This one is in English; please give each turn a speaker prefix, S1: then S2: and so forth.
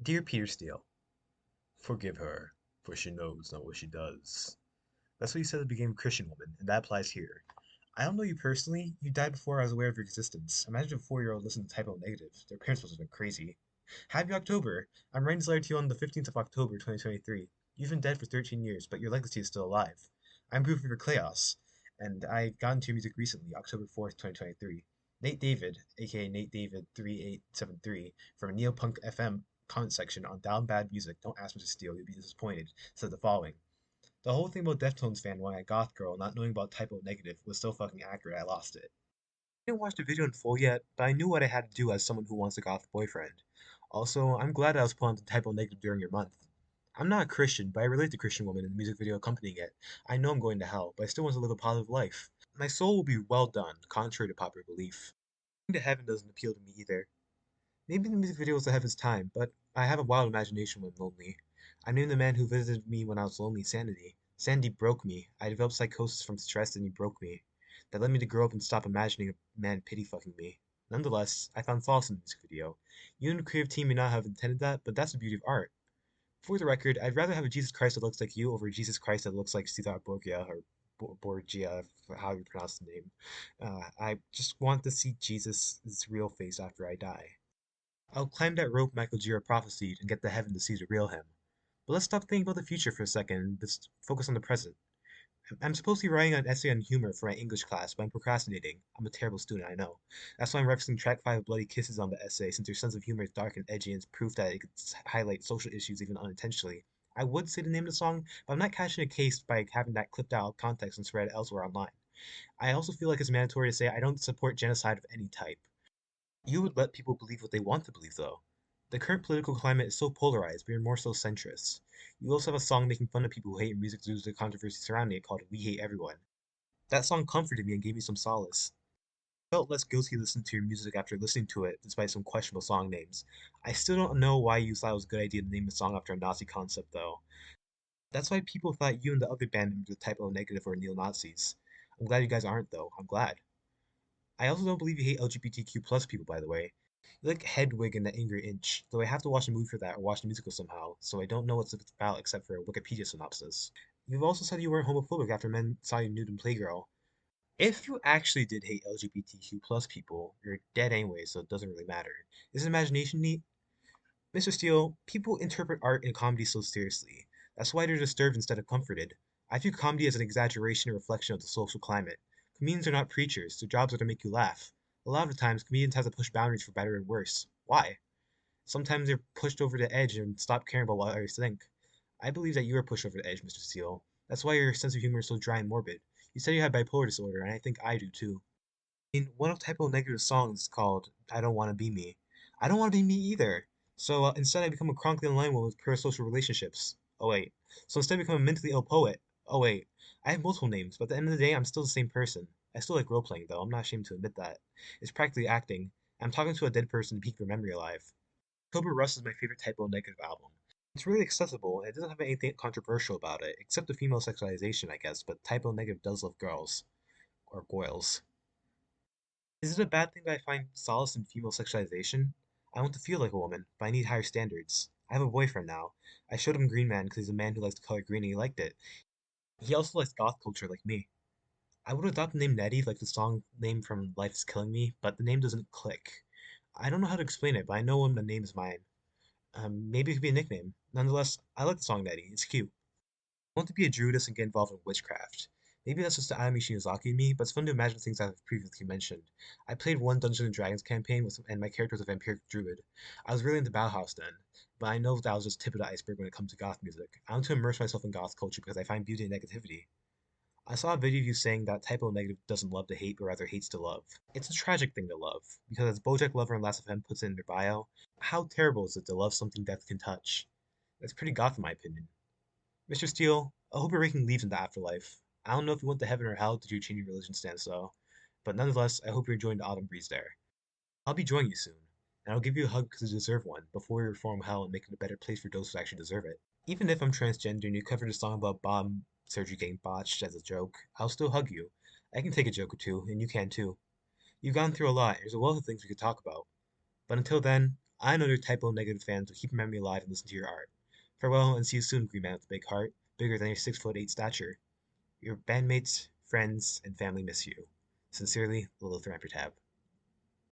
S1: Dear Peter Steele, forgive her, for she knows not what she does. That's what you said at the beginning of Christian Woman, and that applies here. I don't know you personally. You died before I was aware of your existence. Imagine a 4-year-old listening to Typo Negative. Their parents must have been crazy. Happy October! I'm writing this letter to you on the 15th of October, 2023. You've been dead for 13 years, but your legacy is still alive. I'm proof of your chaos, and I got into your music recently, October 4th, 2023. Nate David, aka Nate David 3873, from Neopunk FM comment section on Down Bad Music, don't ask Mr. Steele, you'll be disappointed, said the following. The whole thing about Deftones fan wanting a goth girl not knowing about Typo Negative was so fucking accurate I lost it. I didn't watch the video in full yet, but I knew what I had to do as someone who wants a goth boyfriend. Also, I'm glad I was put on to Typo Negative during your month. I'm not a Christian, but I relate to Christian women in the music video accompanying it. I know I'm going to hell, but I still want to live a positive life. My soul will be well done, contrary to popular belief. Going to heaven doesn't appeal to me either. Maybe the music video was ahead of its time, but I have a wild imagination when lonely. I named the man who visited me when I was lonely Sanity. Sandy broke me. I developed psychosis from stress and he broke me. That led me to grow up and stop imagining a man pity fucking me. Nonetheless, I found solace in the music video. You and the creative team may not have intended that, but that's the beauty of art. For the record, I'd rather have a Jesus Christ that looks like you over a Jesus Christ that looks like Cesar Borgia or Borgia, how you pronounce the name. I just want to see Jesus' real face after I die. I'll climb that rope Michael Gira prophesied and get to heaven to see the real him. But let's stop thinking about the future for a second and just focus on the present. I'm supposed to be writing an essay on humor for my English class, but I'm procrastinating. I'm a terrible student, I know. That's why I'm referencing track 5 of Bloody Kisses on the essay, since your sense of humor is dark and edgy and it's proof that it could highlight social issues even unintentionally. I would say the name of the song, but I'm not catching a case by having that clipped out of context and spread elsewhere online. I also feel like it's mandatory to say I don't support genocide of any type. You would let people believe what they want to believe, though. The current political climate is so polarized, we are more so centrist. You also have a song making fun of people who hate music due to the controversy surrounding it called We Hate Everyone. That song comforted me and gave me some solace. I felt less guilty listening to your music after listening to it, despite some questionable song names. I still don't know why you thought it was a good idea to name a song after a Nazi concept, though. That's why people thought you and the other band members with Typo Negative were neo-Nazis. I'm glad you guys aren't, though. I'm glad. I also don't believe you hate LGBTQ plus people, by the way. You like Hedwig and the Angry Inch, though I have to watch the movie for that or watch the musical somehow, so I don't know what it's about except for a Wikipedia synopsis. You've also said you weren't homophobic after men saw you nude in Playgirl. If you actually did hate LGBTQ plus people, you're dead anyway, so it doesn't really matter. Isn't imagination neat? Mr. Steele, people interpret art and comedy so seriously. That's why they're disturbed instead of comforted. I view comedy as an exaggeration and reflection of the social climate. Comedians are not preachers, their jobs are to make you laugh. A lot of the times, comedians have to push boundaries for better and worse. Why? Sometimes they're pushed over the edge and stop caring about what others think. I believe that you are pushed over the edge, Mr. Steele. That's why your sense of humor is so dry and morbid. You said you had bipolar disorder, and I think I do too. One of Typo Negative's songs is called I Don't Want to Be Me. I don't want to be me either. So instead, I become a chronically online one with parasocial relationships. Oh, wait. So instead, I become a mentally ill poet. Oh, wait. I have multiple names, but at the end of the day, I'm still the same person. I still like role playing, though. I'm not ashamed to admit that. It's practically acting. I'm talking to a dead person to keep their memory alive. October Rust is my favorite Typo Negative album. It's really accessible, and it doesn't have anything controversial about it, except the female sexualization, I guess, but Typo Negative does love girls. Or goils. Is it a bad thing that I find solace in female sexualization? I want to feel like a woman, but I need higher standards. I have a boyfriend now. I showed him Green Man because he's a man who likes the color green and he liked it. He also likes goth culture like me. I would adopt the name Nettie like the song name from Life is Killing Me, but the name doesn't click. I don't know how to explain it, but I know when the name is mine. Maybe it could be a nickname. Nonetheless, I like the song Nettie. It's cute. I want to be a druidess and get involved in witchcraft. Maybe that's just the Ayami Shinozaki in me, but it's fun to imagine things I've previously mentioned. I played one Dungeons and Dragons campaign and my character was a vampiric druid. I was really into Bauhaus then, but I know that was just tip of the iceberg when it comes to goth music. I want to immerse myself in goth culture because I find beauty in negativity. I saw a video of you saying that Typo Negative doesn't love to hate, but rather hates to love. It's a tragic thing to love, because as Bojack Lover and Last of Him puts it in their bio, how terrible is it to love something death can touch? That's pretty goth in my opinion. Mr. Steele, I hope you're raking leaves in the afterlife. I don't know if you went to heaven or hell did you change your religion stance though, but nonetheless, I hope you're enjoying the autumn breeze there. I'll be joining you soon, and I'll give you a hug because you deserve one before we reform hell and make it a better place for those who actually deserve it. Even if I'm transgender and you covered a song about bomb surgery getting botched as a joke, I'll still hug you. I can take a joke or two, and you can too. You've gone through a lot, and there's a wealth of things we could talk about. But until then, I know your typo negative fans will keep your memory alive and listen to your art. Farewell and see you soon, Green Man with the big heart, bigger than your 6'8" stature. Your bandmates, friends, and family miss you. Sincerely, Lilith Rampertab.